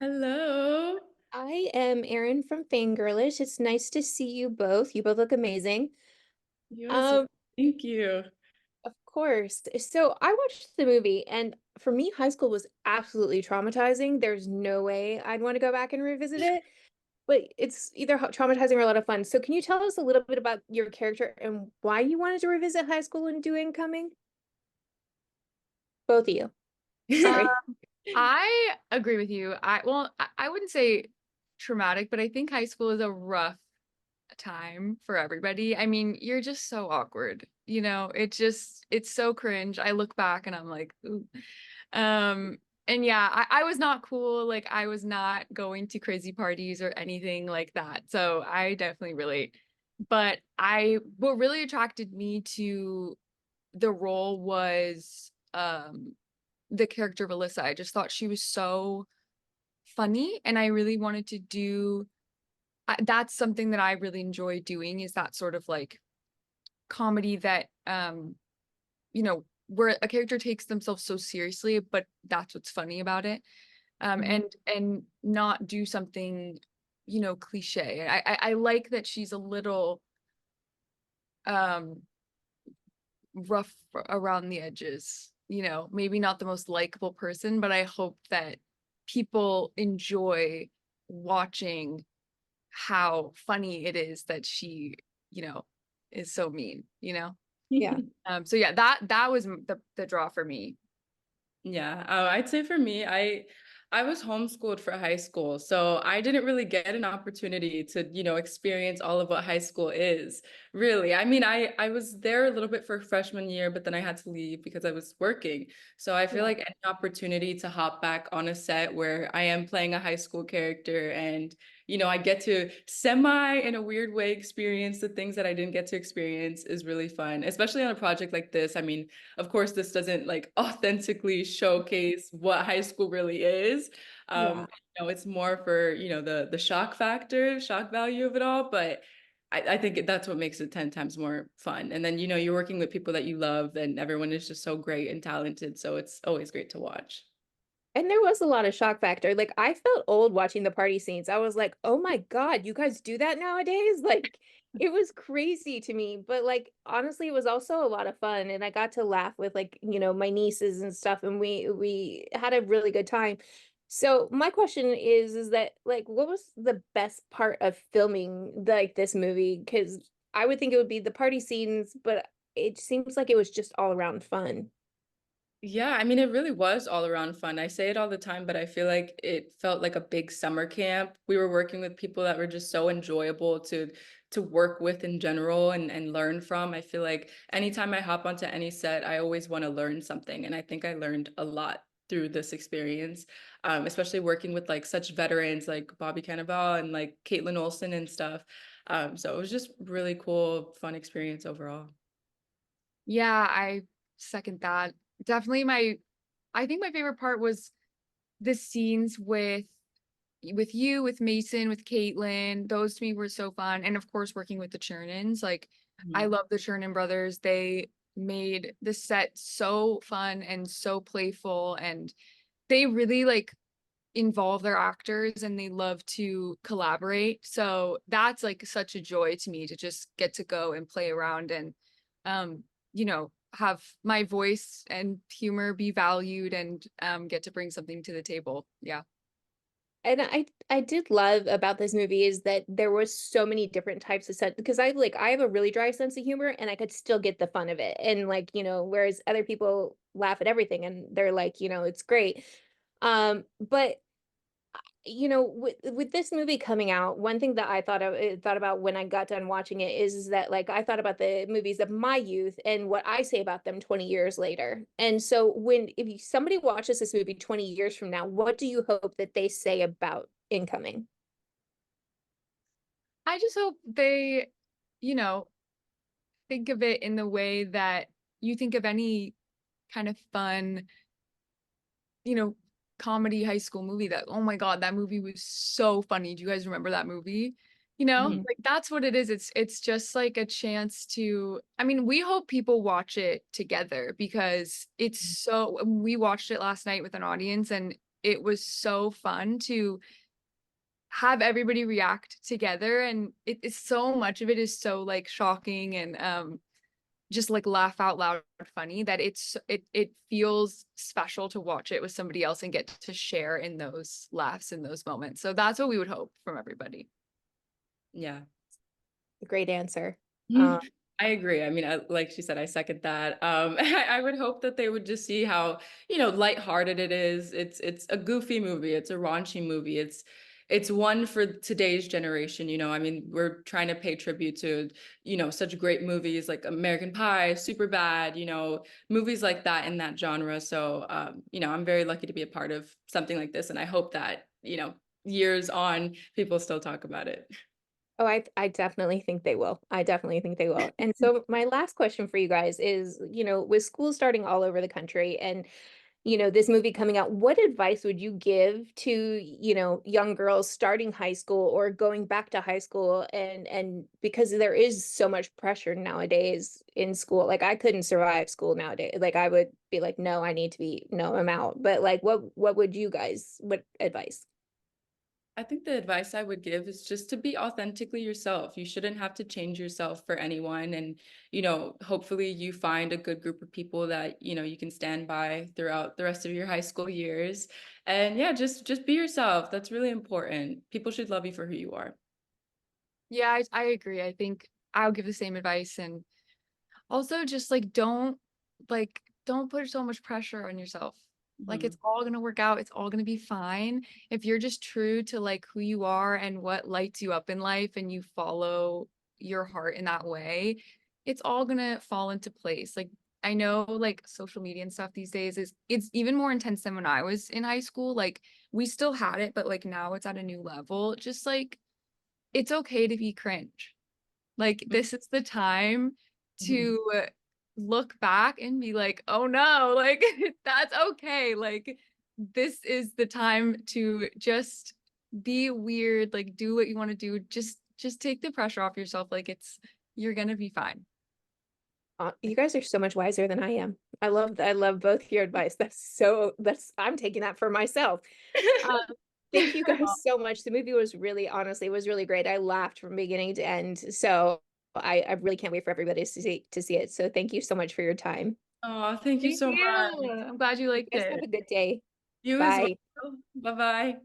Hello. I am Erin from Fangirlish. It's nice to see you both. You both look amazing. You as well. Um, Thank you. of course. So I watched the movie, and for me, high school was absolutely traumatizing. There's no way I'd want to go back and revisit it, but it's either traumatizing or a lot of fun. So can you tell us a little bit about your character and why you wanted to revisit high school and do Incoming? Both of you. Um, Sorry. I agree with you. I wouldn't say traumatic, but I think high school is a rough time for everybody. I mean, you're just so awkward. It's so cringe. I look back and I'm like, ooh. And yeah, I was not cool. Like I was not going to crazy parties or anything like that. So I definitely relate. But what really attracted me to the role was the character of Alyssa. I just thought she was so funny, and I really wanted to do that's something that I really enjoy doing, is that sort of like comedy that where a character takes themselves so seriously, but that's what's funny about it. Mhm. And not do something, cliche. I like that she's a little um rough around the edges, maybe not the most likable person, but I hope that people enjoy watching how funny it is that she, you know, is so mean. Yeah. So yeah, that was the draw for me. Yeah, I'd say for me, I was homeschooled for high school, so I didn't really get an opportunity to, experience all of what high school is, really. I mean, I was there a little bit for freshman year, but then I had to leave because I was working. So I feel Yeah. like any opportunity to hop back on a set where I am playing a high school character and, I get to semi in a weird way experience the things that I didn't get to experience is really fun, especially on a project like this. I mean, of course, this doesn't like authentically showcase what high school really is. Yeah. It's more for, the shock factor, shock value of it all, but I think that's what makes it 10 times more fun. And then, you're working with people that you love and everyone is just so great and talented. So it's always great to watch. And there was a lot of shock factor. Like I felt old watching the party scenes. I was like, "Oh my God, you guys do that nowadays?" Like it was crazy to me, but like honestly, it was also a lot of fun and I got to laugh with like, my nieces and stuff and we had a really good time. So my question is that like what was the best part of filming like this movie? Because I would think it would be the party scenes, but it seems like it was just all around fun. Yeah, I mean, it really was all around fun. I say it all the time, but I feel like it felt like a big summer camp. We were working with people that were just so enjoyable to work with in general and learn from. I feel like anytime I hop onto any set, I always want to learn something. And I think I learned a lot through this experience, especially working with like such veterans like Bobby Cannavale and like Kaitlin Olson and stuff. So it was just really cool, fun experience overall. Yeah, I second that. Definitely I think my favorite part was the scenes with you, with Mason, with Caitlin. Those to me were so fun. And of course, working with the Chernins. Like, I Mhm. love the Chernin brothers. They made the set so fun and so playful. And they really like involve their actors and they love to collaborate. So that's like such a joy to me to just get to go and play around and have my voice and humor be valued and get to bring something to the table. Yeah. And I did love about this movie is that there was so many different types of sense because I have a really dry sense of humor and I could still get the fun of it. And like, whereas other people laugh at everything and they're like, it's great. But with this movie coming out, one thing that I thought about when I got done watching it is that like I thought about the movies of my youth and what I say about them 20 years later. And so if somebody watches this movie 20 years from now, what do you hope that they say about Incoming? I just hope they, you know, think of it in the way that you think of any kind of fun, you know, comedy high school movie that, oh my God, that movie was so funny. Do you guys remember that movie? Mhm. Like that's what it is. It's just like a chance to, I mean, we hope people watch it together because it's so, we watched it last night with an audience and it was so fun to have everybody react together, and it is so much of it is so like shocking and just like laugh out loud funny that it feels special to watch it with somebody else and get to share in those laughs in those moments. So that's what we would hope from everybody. Yeah. Great answer. I agree. I mean, like she said, I second that. I would hope that they would just see how, lighthearted it is. It's a goofy movie. It's a raunchy movie. It's one for today's generation. I mean, we're trying to pay tribute to, such great movies like American Pie, Superbad, movies like that in that genre. So, I'm very lucky to be a part of something like this, and I hope that, years on, people still talk about it. Oh, I definitely think they will. I definitely think they will. And so my last question for you guys is, with school starting all over the country and, this movie coming out, what advice would you give to, young girls starting high school or going back to high school? And because there is so much pressure nowadays in school, like I couldn't survive school nowadays. Like I would be like, no, no, I'm out. But like, what would you guys, what advice? I think the advice I would give is just to be authentically yourself. You shouldn't have to change yourself for anyone. And, hopefully you find a good group of people that, you can stand by throughout the rest of your high school years. And yeah, just be yourself. That's really important. People should love you for who you are. Yeah, I agree. I think I'll give the same advice, and also just don't put so much pressure on yourself. Like Mhm. it's all gonna work out. It's all gonna be fine. If you're just true to like who you are and what lights you up in life and you follow your heart in that way, it's all gonna fall into place. Like I know like social media and stuff these days it's even more intense than when I was in high school. Like we still had it, but like now it's at a new level. Just like it's okay to be cringe. Like this is the time Mhm. to look back and be like, oh no, like that's okay. Like this is the time to just be weird, like do what you want to do. Just take the pressure off yourself. Like you're gonna be fine. You guys are so much wiser than I am. I love both your advice. I'm taking that for myself. Um, thank you guys so much. The movie was really, honestly, it was really great. I laughed from beginning to end. So I really can't wait for everybody to see it. So thank you so much for your time. Oh, thank you Thank so much. you. I'm glad you You liked guys have it. a good day. You as Bye. well. Bye-bye.